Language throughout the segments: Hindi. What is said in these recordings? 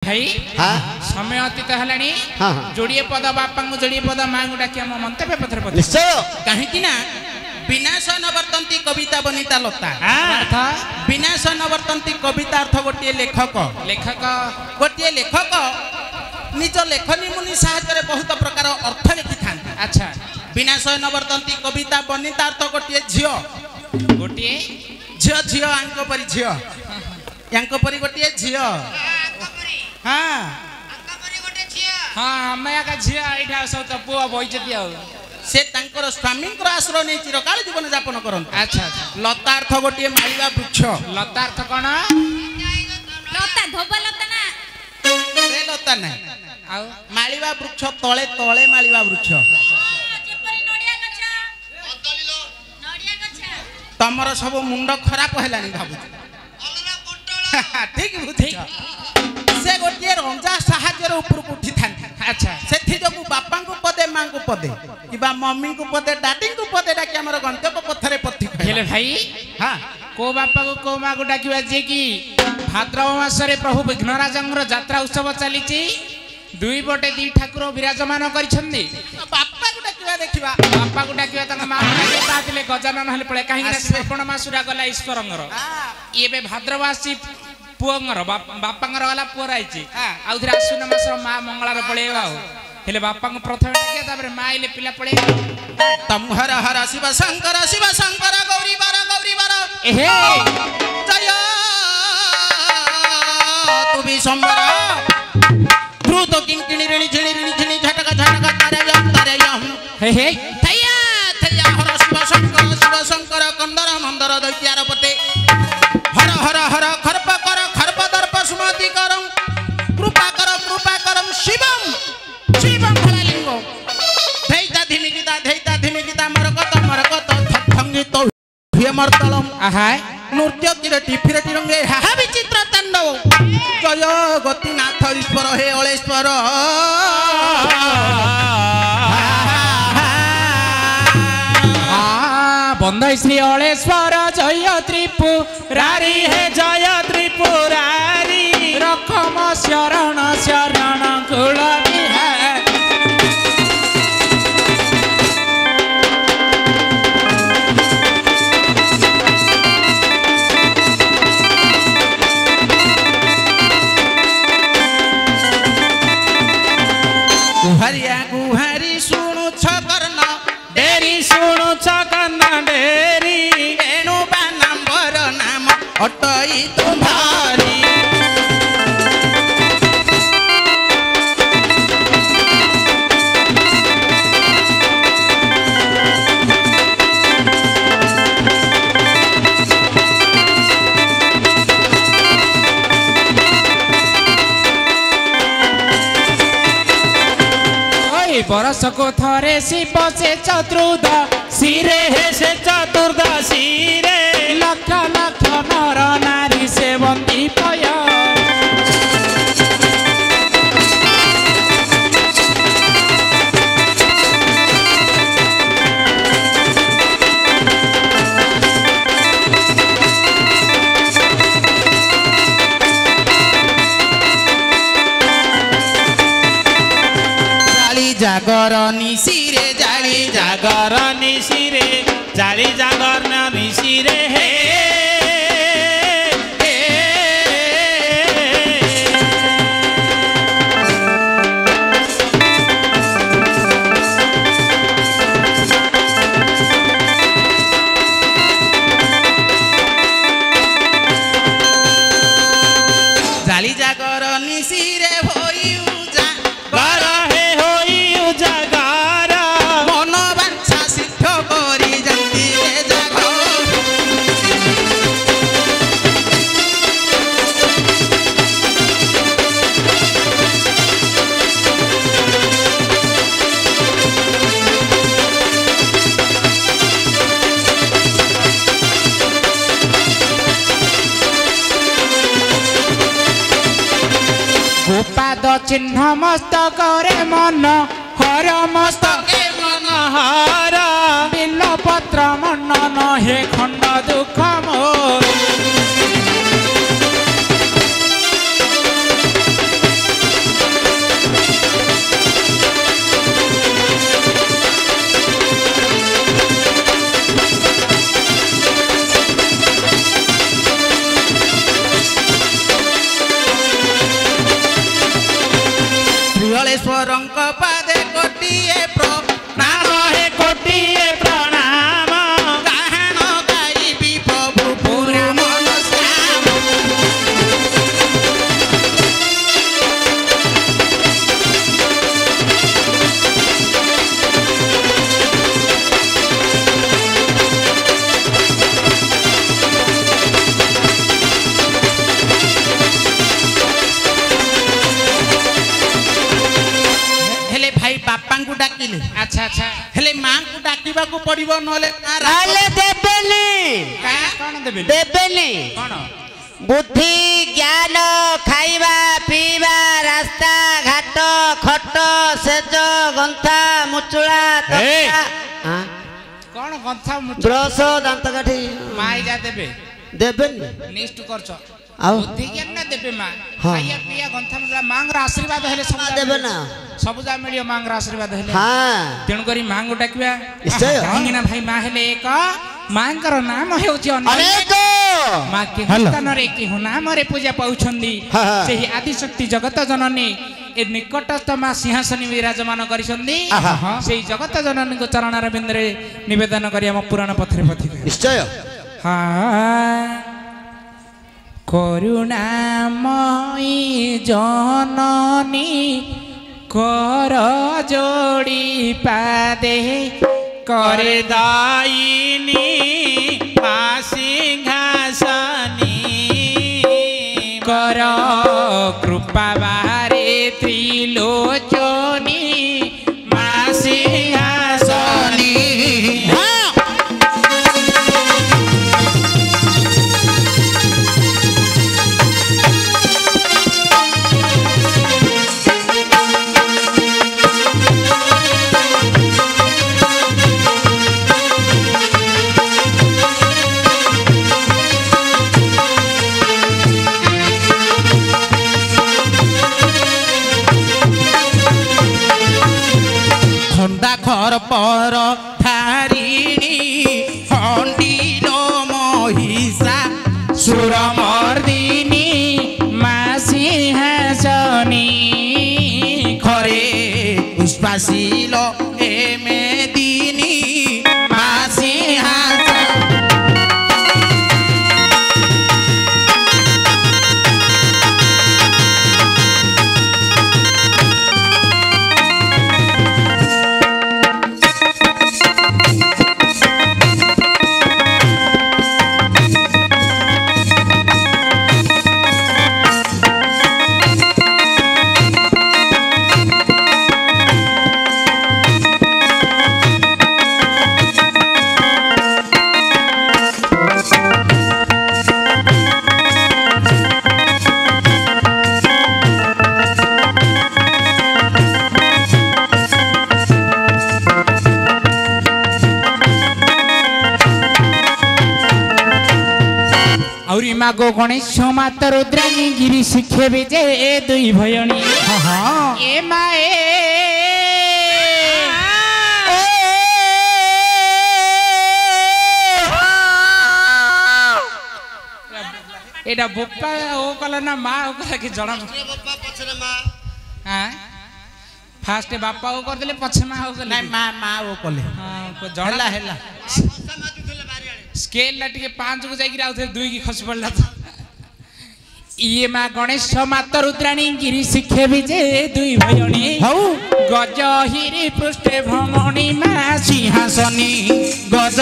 भाई हाँ समय अतीत है हाँ जोड़िए पद बापा को जोड़िए पद माँ को डाक मंतव्य पत्र निश्चय कहीं विनाश नवर्तंती कविता बनिता लता विनाश नवर्तंती कविता अर्थ गोटे लेखक लेखक गोटे लेखक निज लेखनी मुनि साहाय्य बहुत प्रकार अर्थ लिखि था। अच्छा विनाश नवर्तंती कविता बनिता अर्थ गोटे झील गोटे झील झील आंक परी झील यांक परी गोटे झील हाँ हाँ मैं का झील एठा सब तो पुआ बइचती आ से तांकर स्वामी आश्रय नहीं चिरकाल जीवन यापन करते। अच्छा लता अर्थ गोटे मालिबा वृक्ष लता अर्थ कौन लता धोबा लता ना से लता ना आ मालिबा वृक्ष तळे तळे मालिबा वृक्ष जेपरि नडिया गछ कदली लो नडिया गछ तमर सब मुंड खराब हेलानी भाबु अलरा पोटळ ठीक बुझी से गोटे रंजा साहाଯ୍ୟ ऊपर उठी था। अच्छा से जो बापा को पदे माँ को पदे कि मम्मी को पदे डाडी को पदे डाकी आम गंतव्य पथरे पथि हेले भाई हाँ को बापा को को माँ को डाकिबा जे कि भाद्रव मासरे प्रभु विघ्नराजंगर यात्रा उत्सव चली दुई पटे दी ठाकुर विराजमान करिछन्दी बापा को डाकिबा देखिबा बापा को डाकिबा तंग माँ को डाकिबा तातिले गजानन हले पळे काहे श्रावण मासुरा गला ईश्वरंगर एबे भाद्रवासी पुअंगर बापांगर वाला पुअ रही आउथरे आश्विन मास माँ मंगलार पळेबा हेले बापा को प्रथम डाके तापर माँ आइले पिला पळे तम हर हर शिव शंकर गौरी बार एहे जय तू भी संबर द्रुत किंकिणी ऋणी झिणी झटका तारे यम हे हे थैया थैया हर शिव शंकर कंदर मंदर दैत्यार पते हर हर हर खर्प दर्प सुमति करम कृपा करम शिवम शिवम भलालिंगो धैता धिमिकिता मरकत थंगित हुए मर्तलम आहाय नृत्य किरटी फिरटी रंगे हा विचित्र तांडव जय गतिनाथ ईश्वर हे अलेश्वर बंदई श्री अलेश्वर जय त्रिपुरारी हे जय त्रिपुरारी रखम शरण शरण कुल गुहरिया गुहरी सुनु छकर्न डेरी सुनु छकर्न डेरी एनु बा नंबर नाम अटई तुम्हारी बरस को थरे शिव से चतुर्दशी रे हे से चतुर्दशी रे लक्ष लक्ष नर नारी से बंदी पय जागर निशिरे जाली जागर निशिरे जाली जागर निशिरे हे जाली जागर निशिरे होई जागर गोपाद चिन्ह मस्तक रे मन हर मस्तक मन हर बिल पत्र मन हे खंड दुख मोर ଜଳେଶ୍ୱରଙ୍କ ପାଦେ କୋଟିଏ ପ୍ରଣାମ हे कोटिए प्रणाम ଗାହାଣ ଗାଇବି ପ୍ରଭୁ ପୁରା ମନ ଶ୍ୟାମ ହେଲେ ଭାଇ ବାପାଙ୍କୁ ଡାକିଲେ अच्छा अच्छा ହେଲେ ମାଙ୍କୁ ଡାକିବାକୁ ପଡିବ ନହେଲେ ମା ରାଗ- ତାହେଲେ ଦେବେନି कौन देबे ଦେବେନି कौन ବୁଦ୍ଧି ଜ୍ଞାନ ଖାଇବା ପିଇବା ରାସ୍ତା ଘାଟ ଖଟ ସେଜ ଗନ୍ଥା ମୁଚୁଳା ଏଇ! ତକ୍ତା कौन गंथा मुच ବ୍ରଶ ଦାନ୍ତ କାଠି माई जा देबे ଦେବେନି निष्ठ करछ ଆଉ बुद्धि ज्ञान ना देबे मां हाँ। खाइया पिया गंथा मुला मांगर आशीर्वाद हेले सब ଦେବେ ନା सब जा मिलियो मांगर आशीर्वाद हेले ହଁ तेणु करी मांगो डाकिबा निश्चय। काहिंगे ना भाई मां हेले एक मांकर नाम हेउची ଅନେକ मां के स्थान रे कि नाम रे पूजा पाउछंदी हाँ, हाँ। सेही आदि शक्ति जगत जननी ए निकटस्थ मां सिंहासनी विराजमान करिसंदी आहा। सेही जगत जननी को चरण रविंद्र निवेदन करी हम पुराण पथरे पथि ନିଶ୍ଚୟ କରୁଣାମୟୀ ଜନନୀ କର ଯୋଡ଼ି ପାଦେ করে দাইনি সিংহাসনী কর কৃপা বারে ত্রিলোচনী মা সিংহাসনী ଖଣ୍ଡା ଖର ପର ଧାରିଣୀ ଖଣ୍ଡିଲ ମହିଷା সুরমর্দিনী মা সিংহাসনী ଖରେ ପୁଷ୍ପାଶୀଲ ଏମେ ଦିନି ମା ସିଂହାସନ আউরি মাগো গণেশ মাতা রুদ্রাণী গিরি শিখেবে যে এ দুই ভয়ণী এ মা এটা বোপা ও কলা না মা ও কলা কি জনা ବାପା ପଛରେ ମା হ্যাঁ ফার্স্টে বাপা ও করদেলে পছে মা ও কলে ନାଇଁ ମା ମା ଓ କଲେ ଜଣା ହେଲା ହେଲା स्केल ला टिके 5 को जाई आउ 2 की खस पड़ला इए मा गणेश माता रुद्राणी गिरी शिखे भी जे दुई भयणी ହଉ गज हिरी पृष्ठे भ्रमणी मा ସିଂହାସନୀ ଗଜ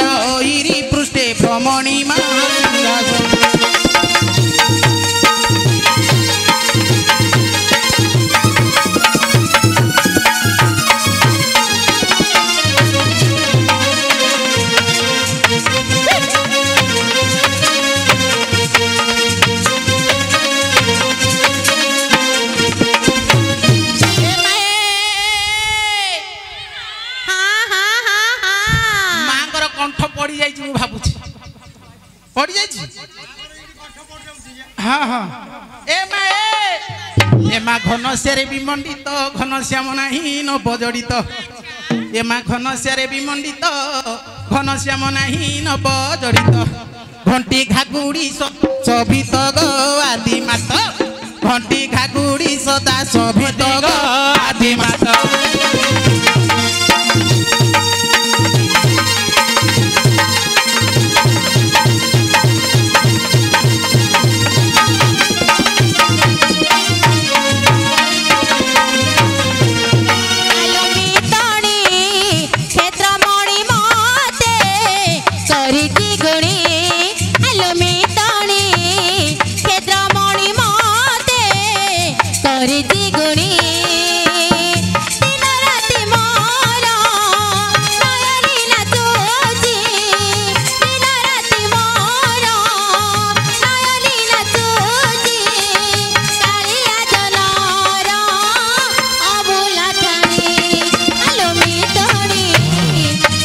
ଇରି ପୃଷ୍ଠେ ଭ୍ରମଣୀ ମା ସିଂହାସନୀ ମାଙ୍କର କଣ୍ଠ ପଡି ଯାଇଛି ମୁଁ ଭାବୁଛି ପଡି ଯାଇଛି ହଁ ହଁ ଏ ମା ଘନଶ୍ୟାରେ ବିମଣ୍ଡିତ ଘନଶ୍ୟାମ ନାହିଁ ନବ ଜଡ଼ିତ ଏ ମା ଘନଶ୍ୟାରେ ବିମଣ୍ଡିତ ଘନଶ୍ୟାମ ନାହିଁ ନବ ଜଡ଼ିତ ଘଣ୍ଟି ଘାଗୁଡ଼ି ସଭିତ ଗ ଆଦି ମାତ ଘଣ୍ଟି ଘାଗୁଡ଼ି ସଦା ସଭିତ ଗ ଆଦି ଦ୍ୱିଗୁଣୀ ଦିନ ରାତି ମୋର ନୟନୀ ନାଚୁଛି ଦିନ ରାତି ମୋର ନୟନୀ ନାଚୁଛି କାଳିଆ ଜନର ଅବୁଲା ଠାଣି ଆଲୋ ମିତଣୀ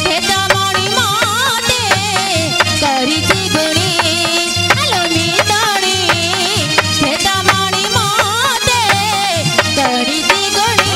ହେଦମଣି ମତେ କରିଛି ଗୁଣୀ ଆଲୋ ମିତଣୀ ହେଦମଣି ମତେ କରିଛି ଗୁଣୀ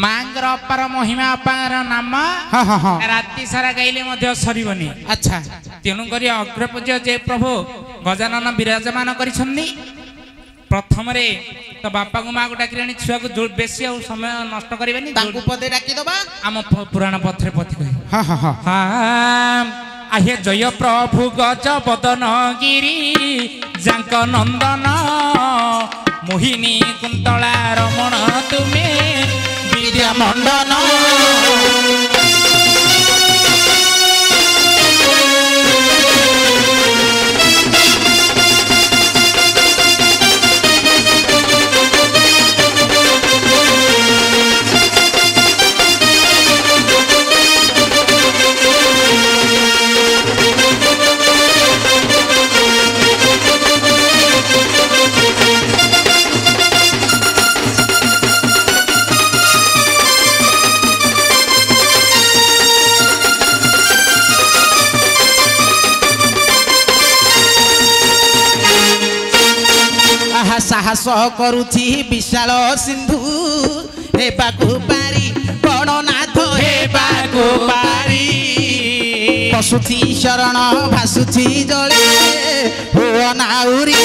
ମାଙ୍କର ଅପାର ମହିମା ଅପାର ନାମ ହଁ ହଁ ହଁ ରାତି ସାରା ଗାଇଲେ ମଧ୍ୟ ସରିବନି। ଆଚ୍ଛା ତେଣୁକରି ଅଗ୍ରପୂଜ୍ୟ ଯେ ପ୍ରଭୁ ଗଜାନନ ବିରାଜମାନ କରିଛନ୍ତି ପ୍ରଥମରେ ତ ବାପାକୁ ମାଆକୁ ଡାକିଲେଣି ଛୁଆକୁ ବେଶୀ ଆଉ ସମୟ ନଷ୍ଟ କରିବେନି ତାଙ୍କୁ ପଦେ ଡାକିଦବା ଆମ ପୁରାଣ ପଥରେ ପଥି କହି ହଁ ହଁ ହଁ ଆହେ ଜୟ ପ୍ରଭୁ ଗଜ ବଦନ ଗିରି ଯାଙ୍କ ନନ୍ଦନ ମୋହିନୀ କୁନ୍ତଳା ରମଣ ତୁମେ ବିଦ୍ୟା ମଣ୍ଡନ ଆହା ସାହସ କରୁଛି ବିଶାଳ ସିନ୍ଧୁ ହେବାକୁ ପାରି ଗଣନାଥ ହେବାକୁ ପାରି ପଶୁଛି ଶରଣ ଭାସୁଛି ଜଳେ ହୁଅ ନାଉରି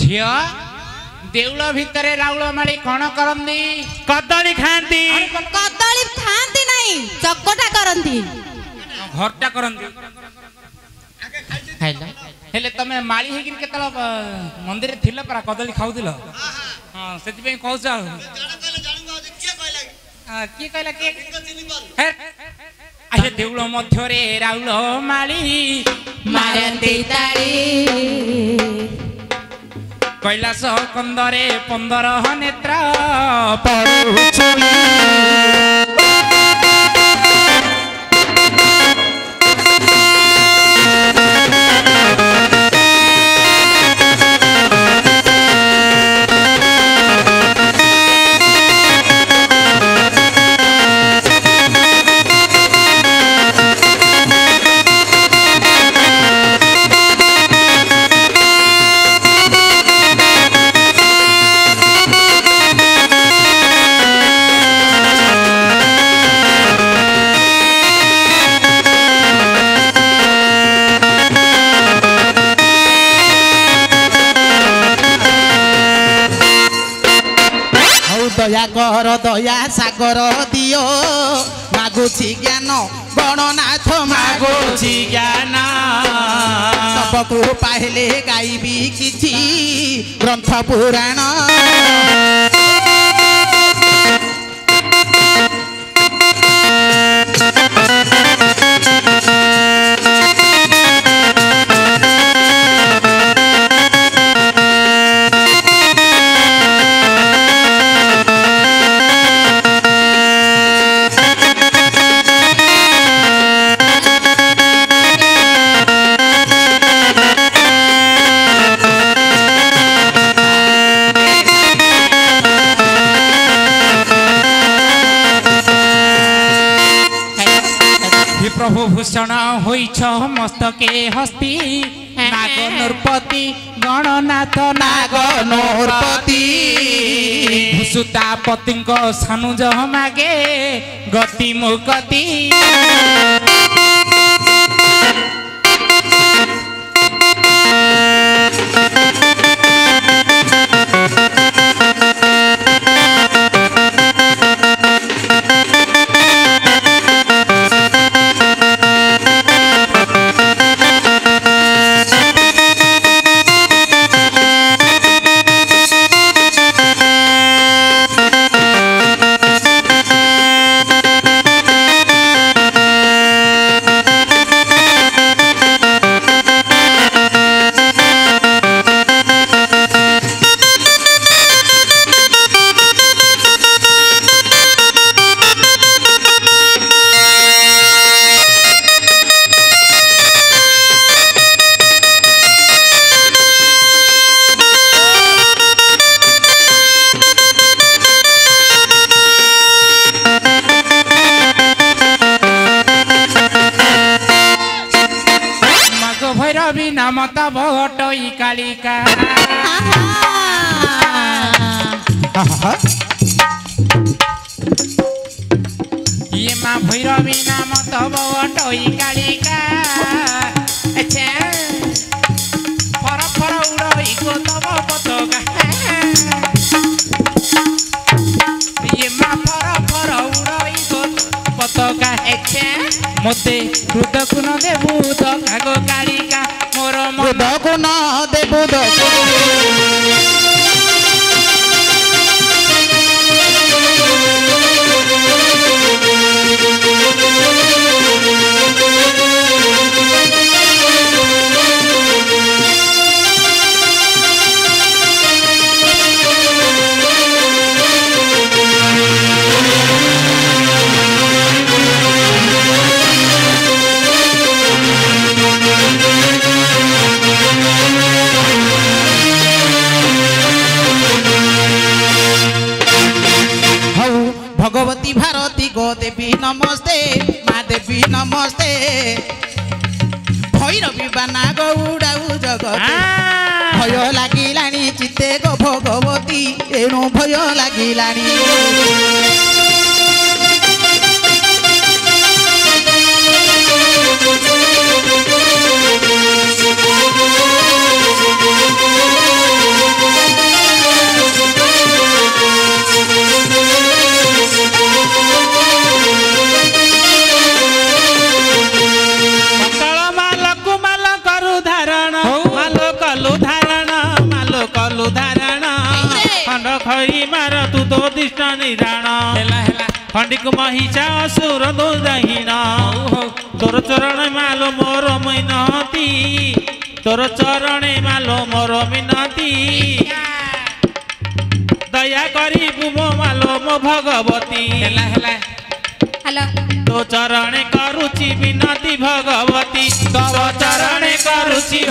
ଝିଅ ଦେଉଳ ଭିତରେ ରାଉଳ ମାଳି କଣ କରନ୍ତି? କଦଳୀ ଖାଆନ୍ତି। କଦଳୀ ଖାଆନ୍ତି ନାହିଁ ଚକଟା କରନ୍ତି ଘରଟା କରନ୍ତି ଖାଇଲ ହେଲେ ତମେ ମାଳି ହେଇକିରି କେତେବେଳେ ମନ୍ଦିରରେ ଥିଲ ପରା କଦଳୀ ଖାଉଥିଲ ହଁ ସେଥିପାଇଁ କହୁଛ ଆଉ କିଏ କହିଲା କିଏ ଆହେ ଦେଉଳ ମଧ୍ୟରେ ରାଉଳ ମାଳି ମାରନ୍ତି ତାଳି କୈଳାସ କନ୍ଦରେ 15 ନେତ୍ର ପଡୁଛୁଣି ଦୟା କର ଦୟା ସାଗର ଦିଅ ମାଗୁଛି ଜ୍ଞାନ ଗଣନାଥ ମାଗୁଛି ଜ୍ଞାନ ସବକୁ ପାଇଲେ ଗାଇବି କିଛି ଗ୍ରନ୍ଥ ପୁରାଣ ভূষণ হইছ মস্তকে হস্তি নাগ নৃপতি গণনাথ নাগ নৃপতি ভূষুতাপতিଙ୍କ ସାନୁଜ ମାଗେ ଗତି ମୁକତି ভৈরবী নাম তব অটই কালিকা ইয়ে মা ভৈরবী নাম তব অটই কালিকা ফর ফর উড়ই গো তব পতাকা ইয়ে মা ফর ফর উড়ই গো পতাকা মতে হৃদয়କୁ ନ ଦେବୁ ଦଗାଗ କାଳିକା ମୋର ହୃଦୟକୁ ନ ଦେବୁ भगवती भारती गो देवी नमस्ते माँ देवी नमस्ते भैरवी बाना गौड़ाऊ जगत भय लागिलानी चित्ते गो भगवती एणु भय लागिलानी खरी मार तू तो दिष्टा निराण खंडिक महिषा असुर दो दहीना तोर चरण मालो मोर मिनती तोर चरण मालो मोर मिनती दया करी मो मालो मो भगवती तो चरण करुची विनती भगवती तो चरण करुची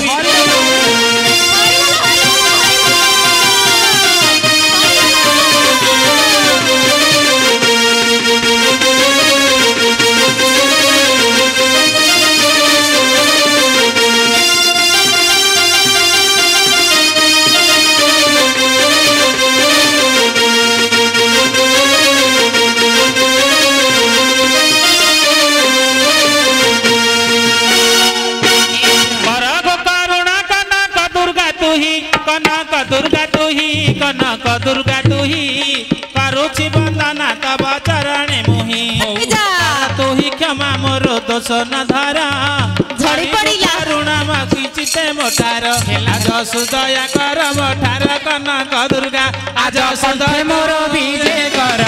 कनक दुर्गा तुही करुछि वंदना तब चरणे मुहि तुही क्षमा मोर दोष न धरा झड़ी पड़िला करुणा मागिचिते मोटार आज सुदया कर मोटार कनक दुर्गा आज सदय मोर विजय कर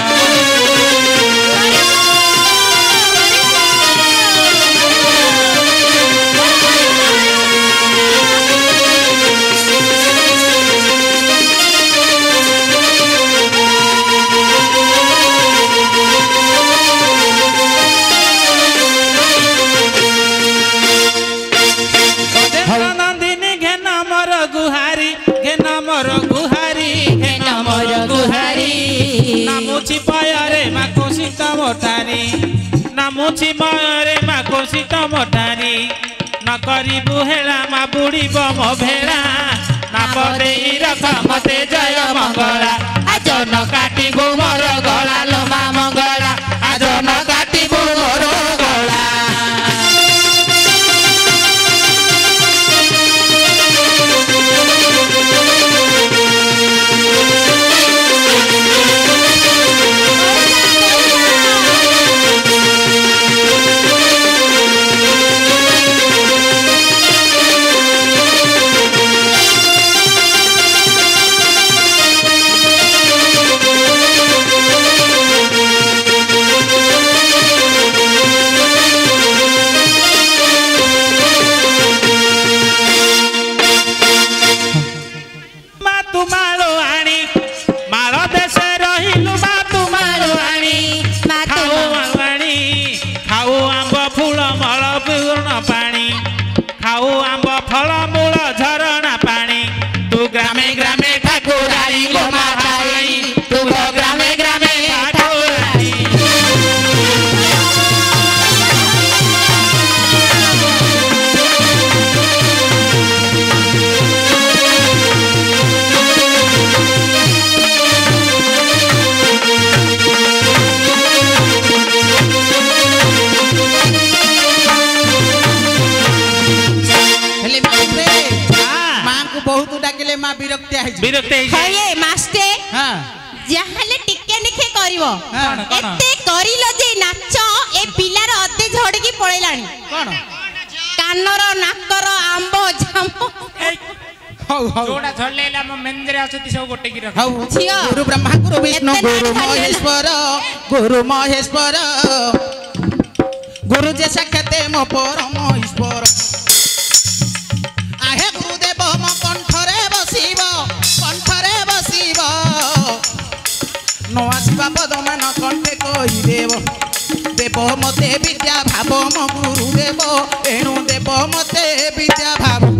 नामुची पायरे माको सीता मोटारी नामुची मायरे माको खुशी तम ठारी न करिबु हेला मा बुड़ीब मो भेड़ा नाप देई रख मते जय मंगला आज न काटिबु मोर गला लो मा मंगला आज न काटिबु मोर गला विरक्ति हये मास्टे हां जाहले टिके निखे करिवो हां एते करिलो जे नाच ए पिलार अते झड़की पळेलाणी कोन कानर नाकर आंबो जामो हौ हौ जोड़ा झड़लेला म मेंद्रे आछती सब गोटे की रख हौ छियो गुरु ब्रह्मा गुरु विष्णु गुरु महेश्वर गुरु जे साक्षाते मो परम ईश्वर आहे गुरुदेव मो कंठरे बसिब नो आसीबा पदमान कंठे कहिदेव देव मते विद्या भाव मो गुरुदेव एणु देव मते विद्या भाव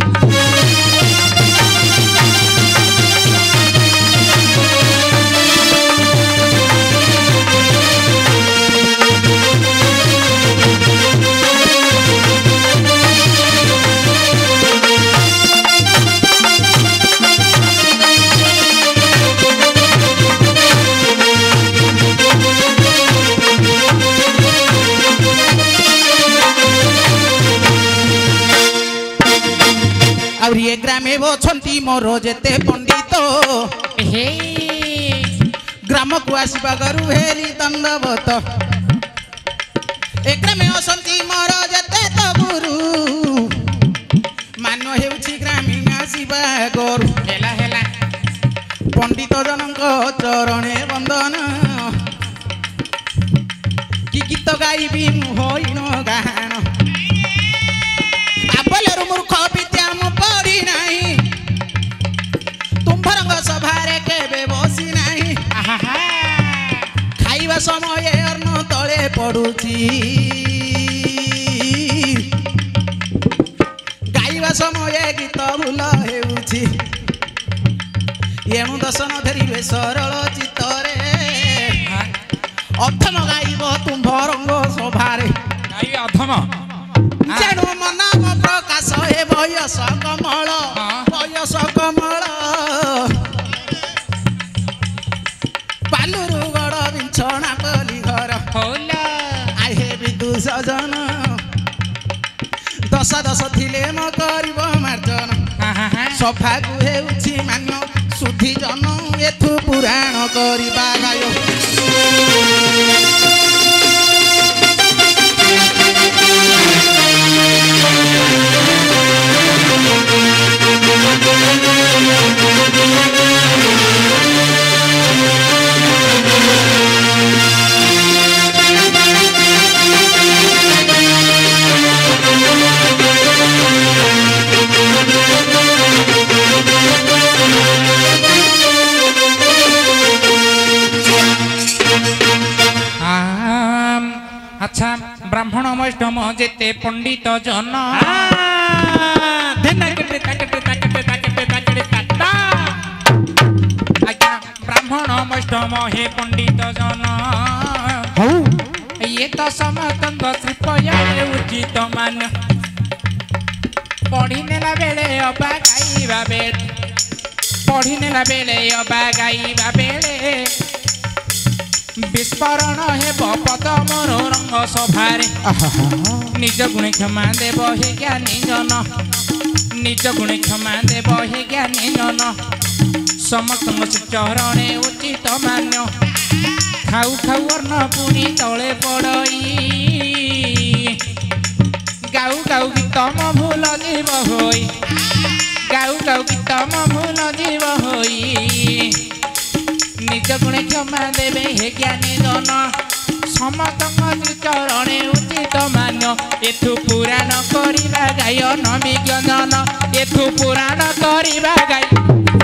और ये ग्रामे वो छंती मोर जेते पंडित हे ग्राम को आसीबा गरु हेरी दंडवत ए ग्रामे असंती मोर जेते तो गुरु मान हेउची ग्रामी आसीबा गरु हेला हेला पंडित जनक चरणे वंदन कि गीत गाइबी होइनो गाहान आपलरु मूर्ख विद्या मु पढ़ी नाही तुम्भरंग सभारे केबे बसी नाही खाइबा समय अन्न तळे पडुची गाइबा समय गीत भूल हेउची एणु दर्शन धरिबे सरल चित्तरे अधम गाइब तुम्भरंग सभारे गाई अधम जेणु मनाम प्रकाश हे बयस कमल पालुरु गड़ बिछଣା पली घर होला आहे विदु सजन दश दश थिले म करिब मार्जन सफा गु हेउछि मान सुधि जन एथु पुराण करिबा गायो अच्छा ब्राह्मण वैष्णव जेते पंडित जन ब्राह्मण वैष्णव हे पंडित जन ये तो समतंग श्रीपयाले उचित मान पढ़ी नेला बेले अबा गाइबा बेले पढ़ी नेला बेले अबा गाइबा बेले विस्फोरण हेब पद मोर रंग सभारे निज गुण क्षमा देव हे ज्ञानी जन निज गुण क्षमा देव हे ज्ञानी जन समस्त चरणे उचित मान्य खाऊ खाऊ अर्ण पुणी तले पड़ई गाऊ गाऊ गीतम भूल जीव होई गाऊ गाऊ गीतम भूल जीव होई निज गुण क्षमा देवे हे ज्ञानी जन समस्त चरणे उचित मान्य एथु पुराण करिबा गाय न विज्ञ जन एथु पुराण करिबा गाय